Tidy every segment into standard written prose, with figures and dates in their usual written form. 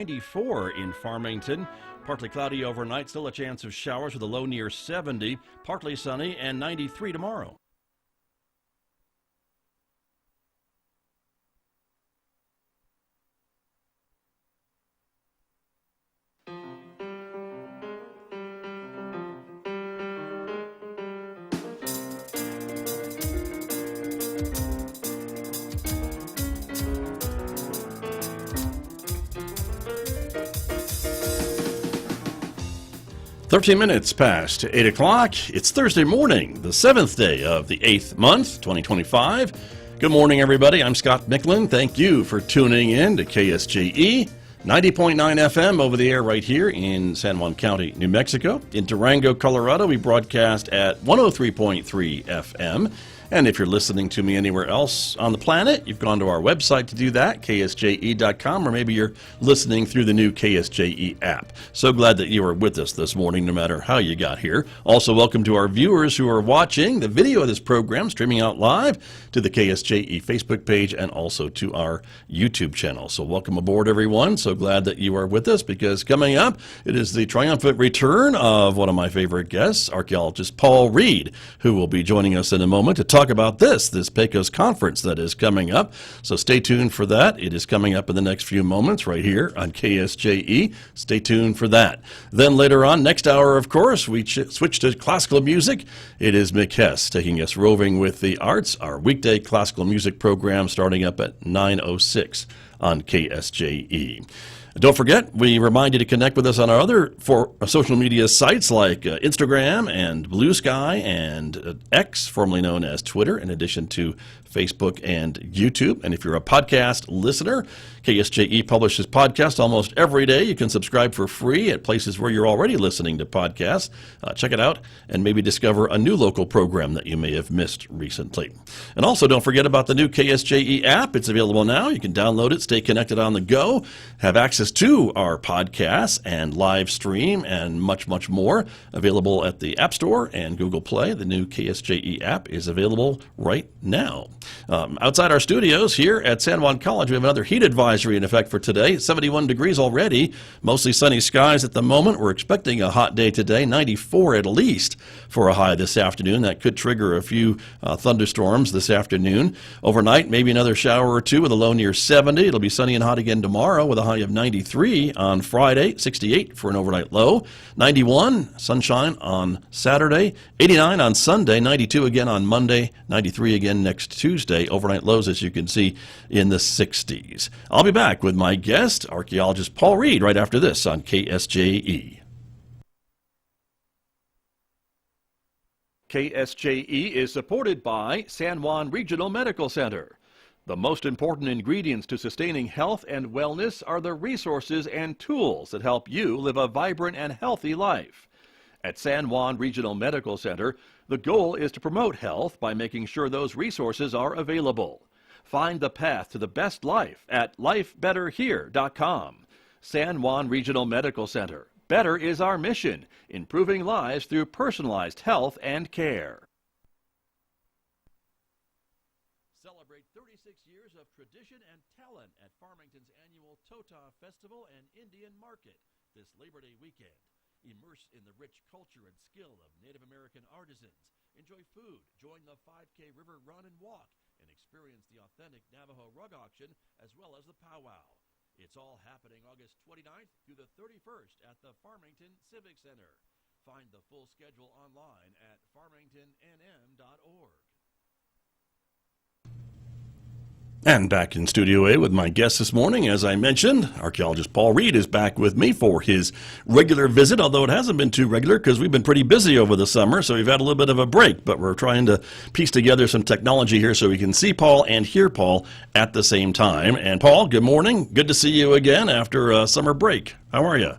94 in Farmington. Partly cloudy overnight, still a chance of showers with a low near 70. Partly sunny and 93 tomorrow. Minutes past 8 o'clock. It's Thursday morning, the 7th day of the 8th month, 2025. Good morning, everybody. I'm Scott Micklin. Thank you for tuning in to KSJE, 90.9 FM over the air right here in San Juan County, New Mexico. In Durango, Colorado, we broadcast at 103.3 FM. And if you're listening to me anywhere else on the planet, you've gone to our website to do that, ksje.com, or maybe you're listening through the new KSJE app. So glad that you are with us this morning, no matter how you got here. Also, welcome to our viewers who are watching the video of this program, streaming out live to the KSJE Facebook page and also to our YouTube channel. So welcome aboard, everyone. So glad that you are with us, because coming up, it is the triumphant return of one of my favorite guests, archaeologist Paul Reed, who will be joining us in a moment to talk about this Pecos conference that is coming up. So stay tuned for that. It is coming up in the next few moments right here on KSJE. Stay tuned for that. Then later on, next hour, of course, we switch to classical music. It is Mick Hess taking us roving with the arts, our weekday classical music program starting up at 9:06 on KSJE. Don't forget, we remind you to connect with us on our other social media sites like Instagram and Blue Sky and X, formerly known as Twitter, in addition to Facebook and YouTube. And if you're a podcast listener, KSJE publishes podcasts almost every day. You can subscribe for free at places where you're already listening to podcasts. Check it out and maybe discover a new local program that you may have missed recently. And also, don't forget about the new KSJE app. It's available now. You can download it, stay connected on the go, have access to our podcasts and live stream and much, much more. Available at the App Store and Google Play. The new KSJE app is available right now. Outside our studios here at San Juan College, we have another heat advisory in effect for today. 71 degrees already, mostly sunny skies at the moment. We're expecting a hot day today, 94 at least for a high this afternoon. That could trigger a few thunderstorms this afternoon. Overnight, maybe another shower or two with a low near 70. It'll be sunny and hot again tomorrow with a high of 93 on Friday, 68 for an overnight low, 91 sunshine on Saturday, 89 on Sunday, 92 again on Monday, 93 again next Tuesday. Overnight lows, as you can see, in the 60s. I'll be back with my guest, archaeologist Paul Reed, right after this on KSJE. KSJE is supported by San Juan Regional Medical Center. The most important ingredients to sustaining health and wellness are the resources and tools that help you live a vibrant and healthy life. At San Juan Regional Medical Center, the goal is to promote health by making sure those resources are available. Find the path to the best life at lifebetterhere.com. San Juan Regional Medical Center. Better is our mission, improving lives through personalized health and care. Celebrate 36 years of tradition and talent at Farmington's annual Tota Festival and Indian Market this Labor Day weekend. Immerse in the rich culture and skill of Native American artisans. Enjoy food, join the 5K River Run and Walk, and experience the authentic Navajo rug auction as well as the powwow. It's all happening August 29th through the 31st at the Farmington Civic Center. Find the full schedule online at farmingtonnm.org. And back in Studio A with my guest this morning, as I mentioned, archaeologist Paul Reed is back with me for his regular visit, although it hasn't been too regular because we've been pretty busy over the summer, so we've had a little bit of a break, but we're trying to piece together some technology here so we can see Paul and hear Paul at the same time. And Paul, good morning. Good to see you again after a summer break. How are you?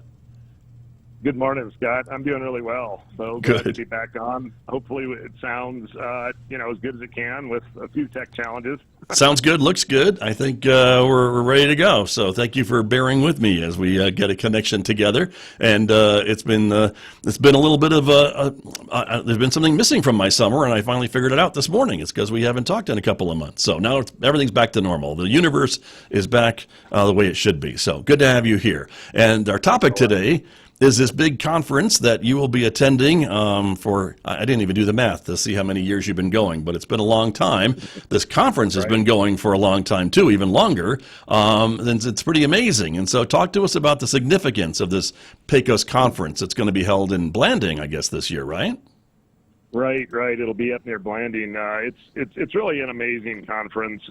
Good morning, Scott. I'm doing really well. So glad Good. to be back on. Hopefully it sounds, as good as it can with a few tech challenges. Sounds good. Looks good. I think we're ready to go. So thank you for bearing with me as we get a connection together. And it's been a little bit of there's been something missing from my summer, and I finally figured it out this morning. It's because we haven't talked in a couple of months. So now everything's back to normal. The universe is back the way it should be. So good to have you here. And our topic today is this big conference that you will be attending for, I didn't even do the math to see how many years you've been going, but it's been a long time. This conference has been going for a long time too, even longer. And it's pretty amazing. And so talk to us about the significance of this Pecos conference. It's going to be held in Blanding, I guess, this year, right? Right. It'll be up near Blanding. It's really an amazing conference.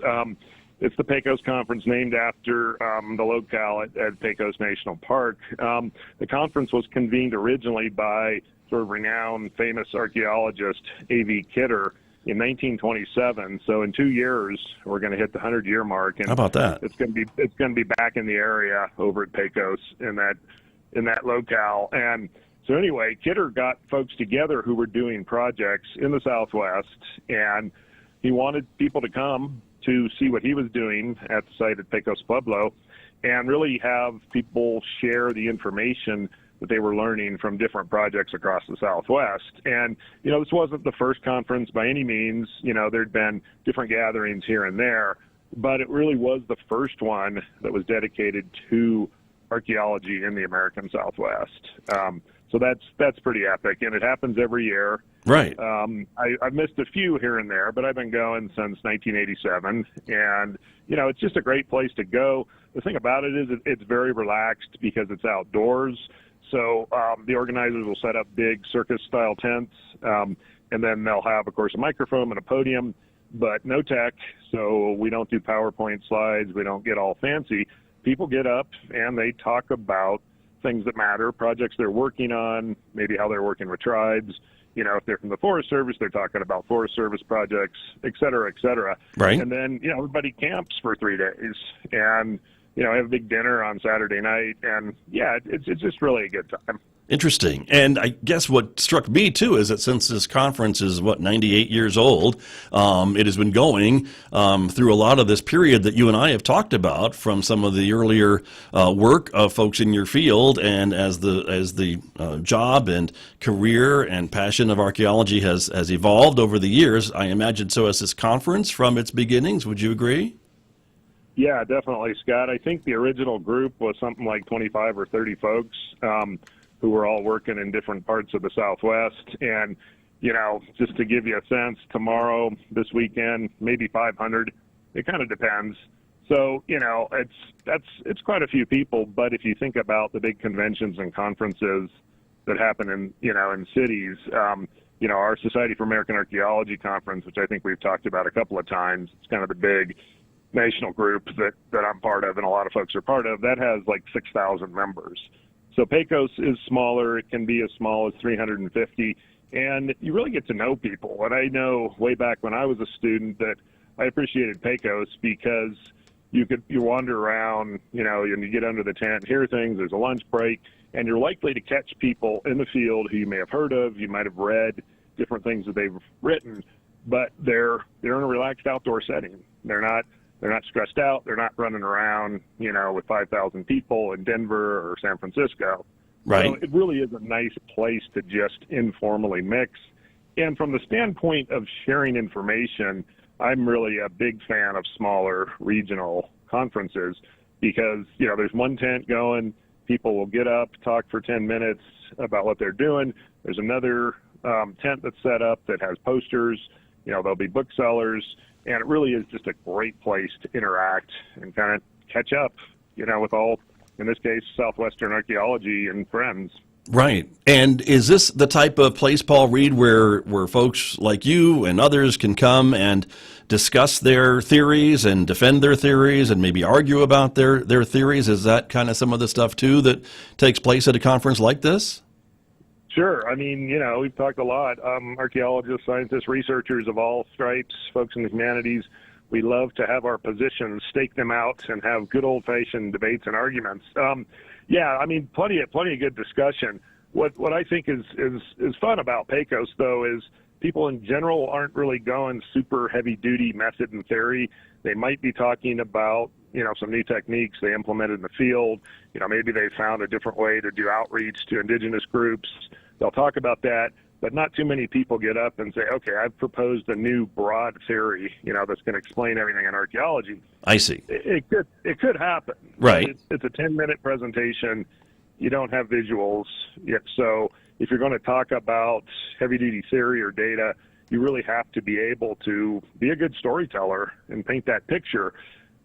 It's the Pecos Conference, named after the locale at Pecos National Park. The conference was convened originally by sort of renowned, famous archaeologist A.V. Kidder in 1927. So in 2 years, we're going to hit the 100-year mark. And how about that? It's going to be back in the area over at Pecos in that locale. And so anyway, Kidder got folks together who were doing projects in the Southwest, and he wanted people to come to see what he was doing at the site at Pecos Pueblo and really have people share the information that they were learning from different projects across the Southwest. And, this wasn't the first conference by any means. There'd been different gatherings here and there, but it really was the first one that was dedicated to archaeology in the American Southwest. So that's pretty epic, and it happens every year. Right. I've missed a few here and there, but I've been going since 1987, and it's just a great place to go. The thing about it is it's very relaxed because it's outdoors. So the organizers will set up big circus-style tents, and then they'll have, of course, a microphone and a podium, but no tech. So we don't do PowerPoint slides. We don't get all fancy. People get up and they talk about things that matter, projects they're working on, maybe how they're working with tribes. If they're from the Forest Service, they're talking about Forest Service projects, et cetera, et cetera. Right. And then, everybody camps for 3 days and, have a big dinner on Saturday night. And, it's just really a good time. Interesting. And I guess what struck me, too, is that since this conference is, 98 years old, it has been going through a lot of this period that you and I have talked about from some of the earlier work of folks in your field. And as the job and career and passion of archaeology has evolved over the years, I imagine so has this conference from its beginnings. Would you agree? Yeah, definitely, Scott. I think the original group was something like 25 or 30 folks. Who were all working in different parts of the Southwest. And, just to give you a sense, tomorrow, this weekend, maybe 500. It kind of depends. So, it's quite a few people. But if you think about the big conventions and conferences that happen in cities, our Society for American Archaeology conference, which I think we've talked about a couple of times, it's kind of the big national group that I'm part of and a lot of folks are part of, that has like 6,000 members. So Pecos is smaller. It can be as small as 350, and you really get to know people. And I know way back when I was a student that I appreciated Pecos because you wander around, and you get under the tent, hear things. There's a lunch break, and you're likely to catch people in the field who you may have heard of. You might have read different things that they've written, but they're in a relaxed outdoor setting. They're not stressed out. They're not running around, with 5,000 people in Denver or San Francisco. Right. So it really is a nice place to just informally mix. And from the standpoint of sharing information, I'm really a big fan of smaller regional conferences because, there's one tent going. People will get up, talk for 10 minutes about what they're doing. There's another tent that's set up that has posters. There'll be booksellers. And it really is just a great place to interact and kind of catch up, with all, in this case, Southwestern archaeology and friends. Right. And is this the type of place, Paul Reed, where folks like you and others can come and discuss their theories and defend their theories and maybe argue about their theories? Is that kind of some of the stuff, too, that takes place at a conference like this? Sure. I mean, we've talked a lot. Archaeologists, scientists, researchers of all stripes, folks in the humanities, we love to have our positions, stake them out, and have good old-fashioned debates and arguments. Plenty of good discussion. What I think is fun about Pecos, though, is people in general aren't really going super heavy duty method and theory. They might be talking about, some new techniques they implemented in the field. Maybe they found a different way to do outreach to indigenous groups. They'll talk about that, but not too many people get up and say, okay, I've proposed a new broad theory, that's going to explain everything in archaeology. I see. It could happen. Right. It's a 10-minute presentation. You don't have visuals yet. So if you're going to talk about heavy-duty theory or data, you really have to be able to be a good storyteller and paint that picture.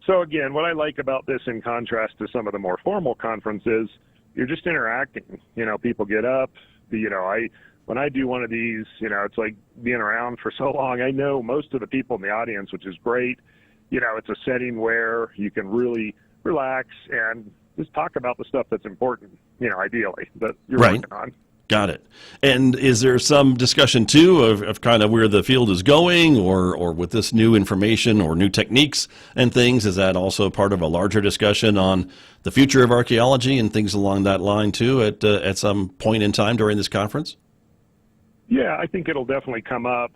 So again, what I like about this in contrast to some of the more formal conferences, you're just interacting. People get up. When I do one of these, it's like being around for so long. I know most of the people in the audience, which is great. It's a setting where you can really relax and just talk about the stuff that's important, ideally, that you're right. working on. Got it. And is there some discussion, too, of kind of where the field is going or with this new information or new techniques and things? Is that also part of a larger discussion on the future of archaeology and things along that line, too, at some point in time during this conference? Yeah, I think it'll definitely come up.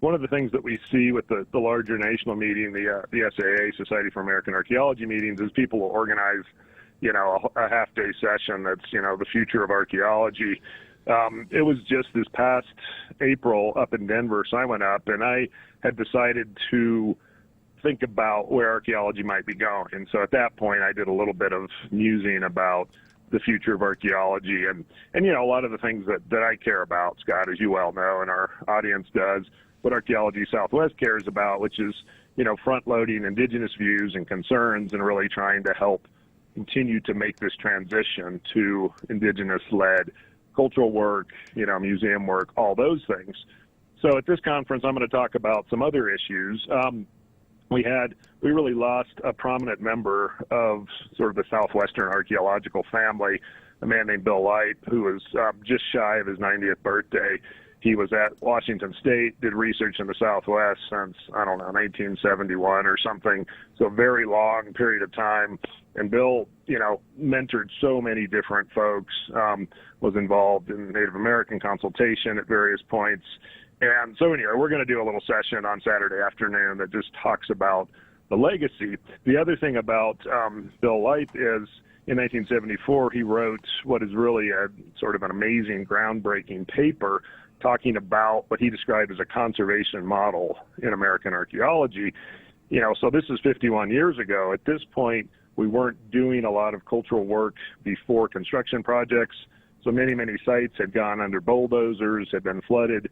One of the things that we see with the larger national meeting, the SAA, Society for American Archaeology meetings, is people will organize a half-day session that's, the future of archaeology. It was just this past April up in Denver, so I went up, and I had decided to think about where archaeology might be going. And so at that point, I did a little bit of musing about the future of archaeology and a lot of the things that I care about, Scott, as you well know, and our audience does, what Archaeology Southwest cares about, which is, front-loading indigenous views and concerns and really trying to help continue to make this transition to indigenous-led cultural work, museum work, all those things. So at this conference, I'm going to talk about some other issues. We really lost a prominent member of sort of the Southwestern archaeological family, a man named Bill Light, who was just shy of his 90th birthday. He was at Washington State, did research in the Southwest since, 1971 or something. So a very long period of time. And Bill, mentored so many different folks, was involved in Native American consultation at various points. And so anyway, we're going to do a little session on Saturday afternoon that just talks about the legacy. The other thing about Bill Light is in 1974, he wrote what is really a sort of an amazing, groundbreaking paper talking about what he described as a conservation model in American archaeology. So this is 51 years ago. At this point, we weren't doing a lot of cultural work before construction projects. So many sites had gone under bulldozers, had been flooded,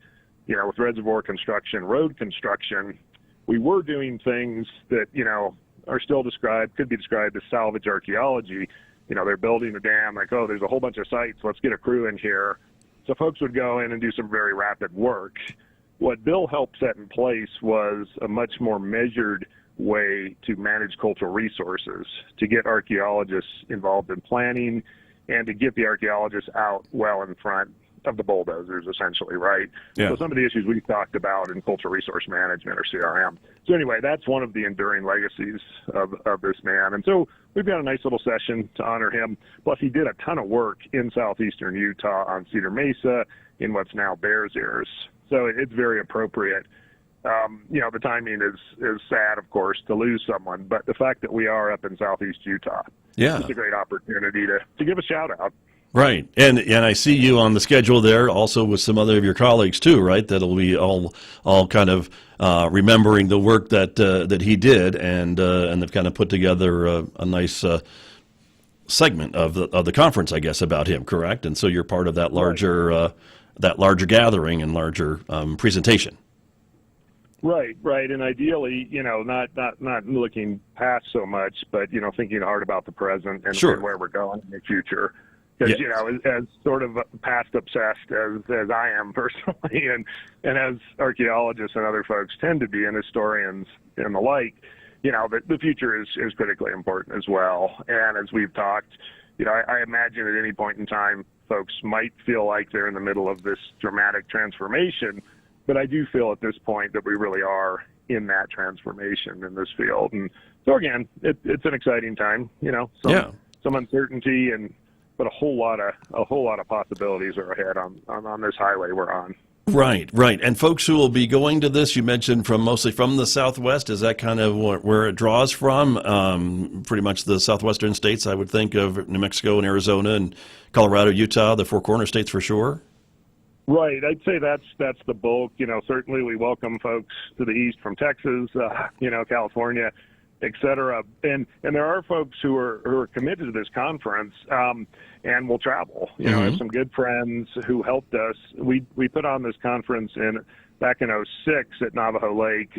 with reservoir construction, road construction. We were doing things that, are still could be described as salvage archaeology. They're building a dam, like, oh, there's a whole bunch of sites, let's get a crew in here. So folks would go in and do some very rapid work. What Bill helped set in place was a much more measured way to manage cultural resources, to get archaeologists involved in planning, and to get the archaeologists out well in front of the bulldozers, essentially, right? Yeah. So some of the issues we've talked about in cultural resource management or CRM. So anyway, that's one of the enduring legacies of this man. And so we've got a nice little session to honor him. Plus, he did a ton of work in southeastern Utah on Cedar Mesa in what's now Bears Ears. So it's very appropriate. The timing is sad, of course, to lose someone, but the fact that we are up in southeast Utah, it's a great opportunity to give a shout out. Right, and I see you on the schedule there, also with some other of your colleagues too, right? That'll be all kind of remembering the work that he did, and they've kind of put together a nice segment of the conference, I guess, about him, correct? And so you're part of that larger gathering and larger presentation. Right, and ideally, not looking past so much, but thinking hard about the present and Sure. where we're going in the future. Because as sort of past obsessed as I am personally, and as archaeologists and other folks tend to be, and historians and the like, the future is critically important as well. And as we've talked, I imagine at any point in time, folks might feel like they're in the middle of this dramatic transformation. But I do feel at this point that we really are in that transformation in this field. And so again, it's an exciting time, some uncertainty and but a whole lot of possibilities are ahead on this highway we're on. Right, right. And folks who will be going to this, you mentioned mostly from the Southwest. Is that kind of where it draws from? Pretty much the southwestern states, I would think of New Mexico and Arizona and Colorado, Utah, the Four Corner states for sure. Right. I'd say that's the bulk. Certainly we welcome folks to the east from Texas, California, et cetera. And there are folks who are committed to this conference, and will travel. I have some good friends who helped us. We put on this conference back in '06 at Navajo Lake.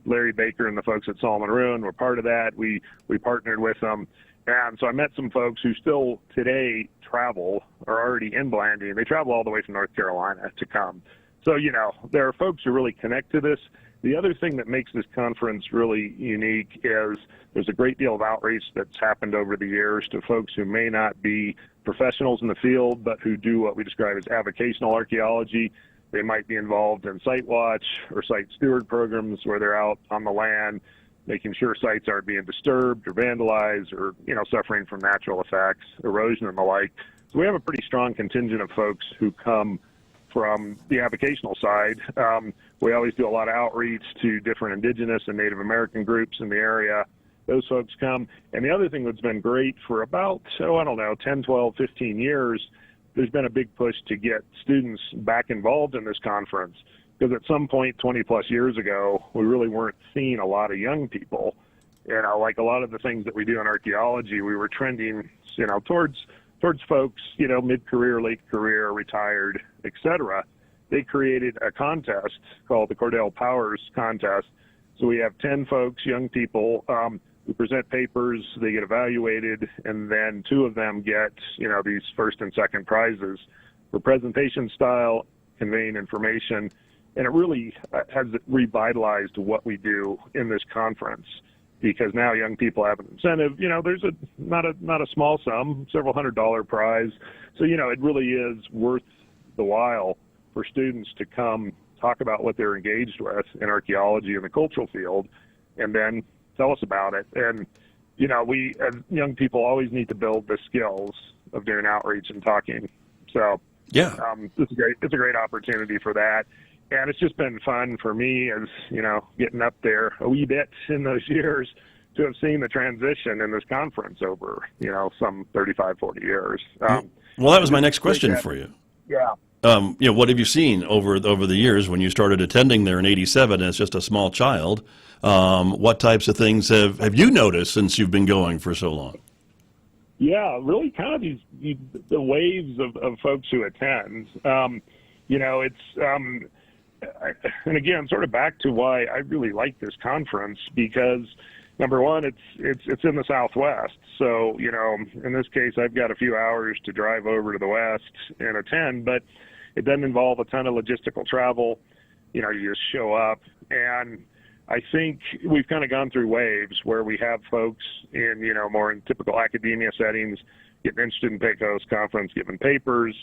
Larry Baker and the folks at Solomon Ruin were part of that. We partnered with them. And so I met some folks who still today travel, are already in Blanding. They travel all the way from North Carolina to come. So, there are folks who really connect to this. The other thing that makes this conference really unique is there's a great deal of outreach that's happened over the years to folks who may not be professionals in the field, but who do what we describe as avocational archaeology. They might be involved in site watch or site steward programs where they're out on the land, making sure sites aren't being disturbed or vandalized or, suffering from natural effects, erosion and the like. So we have a pretty strong contingent of folks who come from the avocational side. We always do a lot of outreach to different indigenous and Native American groups in the area. Those folks come. And the other thing that's been great for about, 10, 12, 15 years, there's been a big push to get students back involved in this conference. Because at some point 20 plus years ago, we really weren't seeing a lot of young people. Like a lot of the things that we do in archaeology, we were trending, towards folks, mid-career, late career, retired, et cetera. They created a contest called the Cordell Powers Contest. So we have 10 folks, young people, who present papers, they get evaluated, and then 2 of them get, these first and second prizes for presentation style, conveying information. And it really has revitalized what we do in this conference, because now young people have an incentive. There's not a small sum, several $100 prize. So, it really is worth the while for students to come talk about what they're engaged with in archaeology in the cultural field, and then tell us about it. And, we as young people always need to build the skills of doing outreach and talking. So yeah, it's a great opportunity for that. And it's just been fun for me as, getting up there a wee bit in those years to have seen the transition in this conference over, some 35, 40 years. Well, that was my next question for you. Yeah. What have you seen over the years when you started attending there in '87 as just a small child? What types of things have you noticed since you've been going for so long? Yeah, really kind of the waves of folks who attend. And again, sort of back to why I really like this conference, because number one, it's in the Southwest. So, in this case, I've got a few hours to drive over to the West and attend, but it doesn't involve a ton of logistical travel. You just show up. And I think we've kind of gone through waves where we have folks in, more in typical academia settings, getting interested in Pecos conference, giving papers.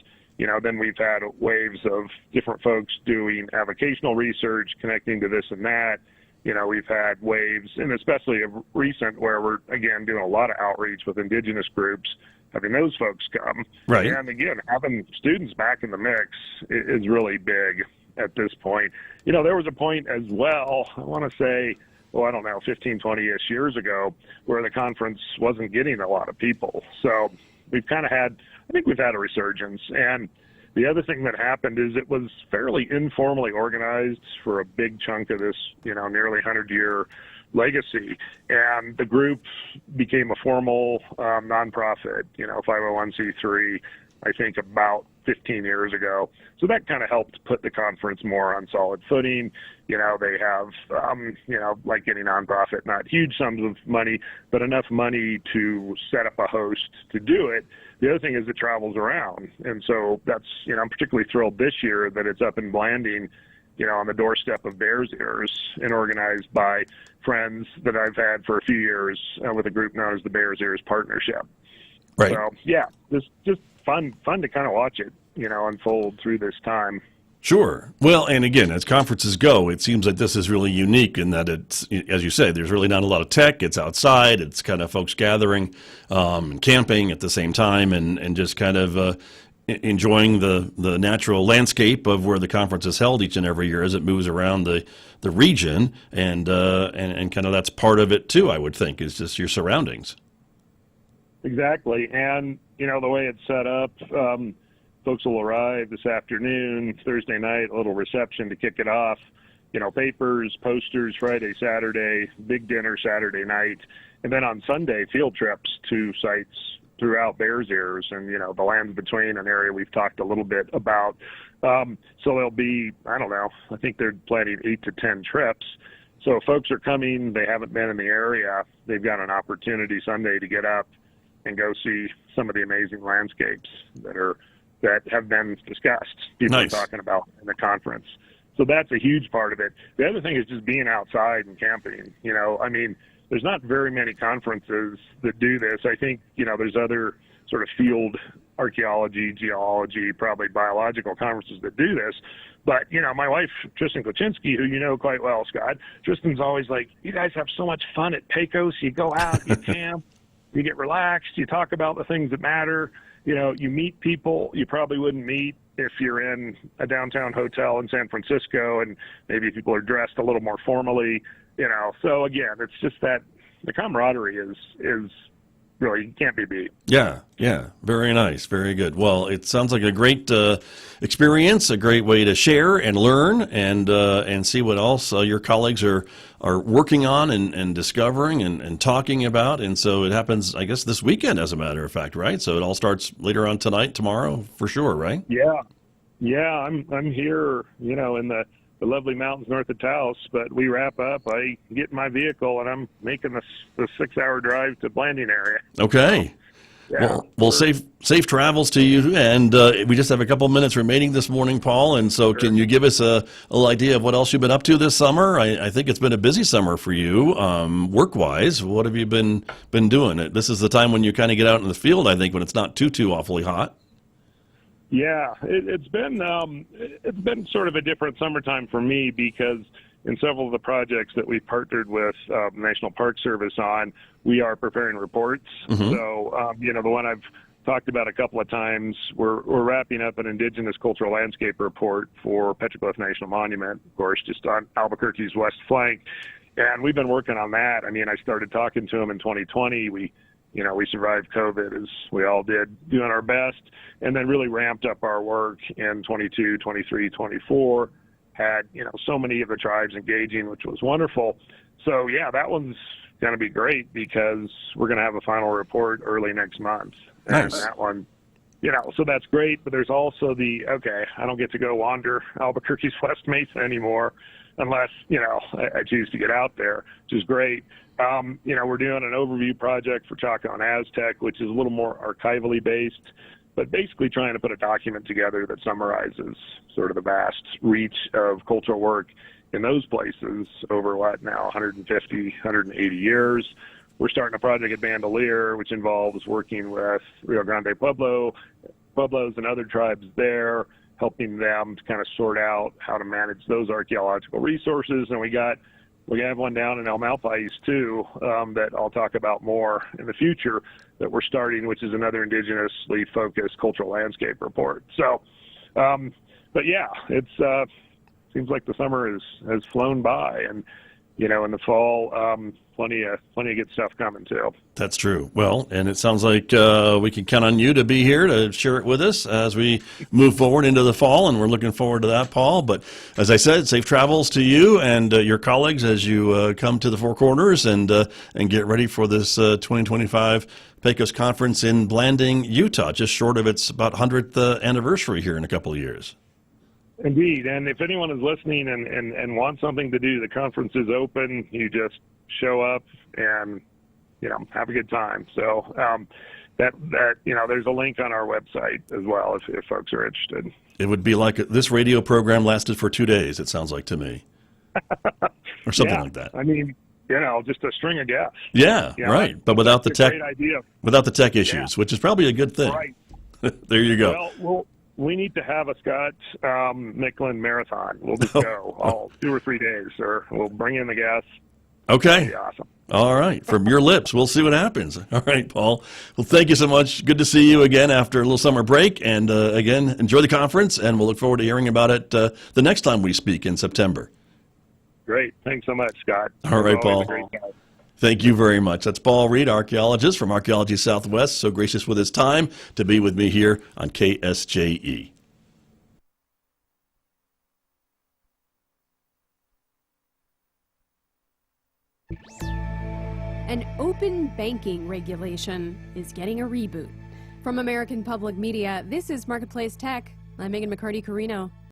Then we've had waves of different folks doing avocational research, connecting to this and that. We've had waves, and especially recent, where we're, again, doing a lot of outreach with indigenous groups, having those folks come. Right. And again, having students back in the mix is really big at this point. There was a point as well, I want to say, 15, 20-ish years ago, where the conference wasn't getting a lot of people. So we've kind of had a resurgence. And the other thing that happened is it was fairly informally organized for a big chunk of this, nearly 100-year legacy. And the group became a formal nonprofit, 501c3, I think about 15 years ago. So that kind of helped put the conference more on solid footing. They have, like any nonprofit, not huge sums of money, but enough money to set up a host to do it. The other thing is it travels around. And so that's, I'm particularly thrilled this year that it's up in Blanding, on the doorstep of Bears Ears, and organized by friends that I've had for a few years with a group known as the Bears Ears Partnership. Right. So, yeah, just fun to kind of watch it, unfold through this time. Sure. Well, and again, as conferences go, it seems like this is really unique in that it's, as you say, there's really not a lot of tech. It's outside. It's kind of folks gathering, and camping at the same time, and just kind of enjoying the natural landscape of where the conference is held each and every year as it moves around the region, and kind of that's part of it too. I would think is just your surroundings. Exactly, and the way it's set up. Folks will arrive this afternoon, Thursday night, a little reception to kick it off. Papers, posters, Friday, Saturday, big dinner Saturday night. And then on Sunday, field trips to sites throughout Bears Ears and, the lands between, an area we've talked a little bit about. So there'll be, I don't know, I think they're planning 8 to 10 trips. So if folks are coming, they haven't been in the area, they've got an opportunity Sunday to get up and go see some of the amazing landscapes that have been discussed, people Nice. are talking about in the conference. So that's a huge part of it. The other thing is just being outside and camping. There's not very many conferences that do this. I think, there's other sort of field archaeology, geology, probably biological conferences that do this. But, my wife, Tristan Klaczynski, who you know quite well, Scott, Tristan's always like, you guys have so much fun at Pecos. You go out, you camp, you get relaxed, you talk about the things that matter. You meet people you probably wouldn't meet if you're in a downtown hotel in San Francisco, and maybe people are dressed a little more formally, So again, it's just that the camaraderie is really can't be beat. Yeah, very nice, very good. Well, it sounds like a great experience, a great way to share and learn and see what else your colleagues are working on and discovering and talking about. And so it happens, I guess, this weekend, as a matter of fact, right? So it all starts later on tonight, tomorrow, for sure, right? Yeah. I'm here, in the lovely mountains north of Taos, but we wrap up. I get in my vehicle and I'm making the 6-hour drive to Blanding area. Okay. Yeah. Well, safe travels to you, and we just have a couple minutes remaining this morning, Paul. And so, Can you give us a little idea of what else you've been up to this summer? I think it's been a busy summer for you, work-wise. What have you been doing? This is the time when you kind of get out in the field, I think, when it's not too awfully hot. Yeah, it's been sort of a different summertime for me because in several of the projects that we've partnered with the National Park Service on, we are preparing reports. Mm-hmm. So, the one I've talked about a couple of times, we're wrapping up an Indigenous Cultural Landscape report for Petroglyph National Monument, of course, just on Albuquerque's west flank. And we've been working on that. I started talking to them in 2020. We survived COVID, as we all did, doing our best, and then really ramped up our work in 22, 23, 24, had, so many of the tribes engaging, which was wonderful. So, yeah, that one's going to be great because we're going to have a final report early next month. Nice. And that one, so that's great, but there's also I don't get to go wander Albuquerque's West Mesa anymore unless, I choose to get out there, which is great. We're doing an overview project for Chaco and Aztec, which is a little more archivally based, but basically trying to put a document together that summarizes sort of the vast reach of cultural work in those places over 150, 180 years. We're starting a project at Bandelier, which involves working with Rio Grande Pueblos and other tribes there, helping them to kind of sort out how to manage those archaeological resources. And we have one down in El Malpais too, that I'll talk about more in the future that we're starting, which is another indigenously focused cultural landscape report. So, but yeah, it's seems like the summer has flown by, and in the fall, plenty of good stuff coming too. That's true. Well, and it sounds like we can count on you to be here to share it with us as we move forward into the fall, and we're looking forward to that, Paul. But as I said, safe travels to you and your colleagues as you come to the Four Corners and get ready for this 2025 Pecos Conference in Blanding, Utah, just short of its about 100th anniversary here in a couple of years. Indeed, and if anyone is listening and wants something to do, the conference is open. You just show up and have a good time. So that there's a link on our website as well if folks are interested. It would be like this radio program lasted for 2 days. It sounds like to me, or something like that. Just a string of guests. Yeah, right. But without the tech, great idea. without the tech issues, which is probably a good thing. Right. There you go. Well, we need to have a Scott Micklin marathon. We'll just go all 2 or 3 days, or we'll bring in the guests. Okay. That'd be awesome. All right. From your lips, we'll see what happens. All right, Paul. Well, thank you so much. Good to see you again after a little summer break. And again, enjoy the conference, and we'll look forward to hearing about it the next time we speak in September. Great. Thanks so much, Scott. All right, It's always Paul. a great time. Thank you very much. That's Paul Reed, archaeologist from Archaeology Southwest, so gracious with his time to be with me here on KSJE. An open banking regulation is getting a reboot. From American Public Media, this is Marketplace Tech. I'm Megan McCarty-Carino.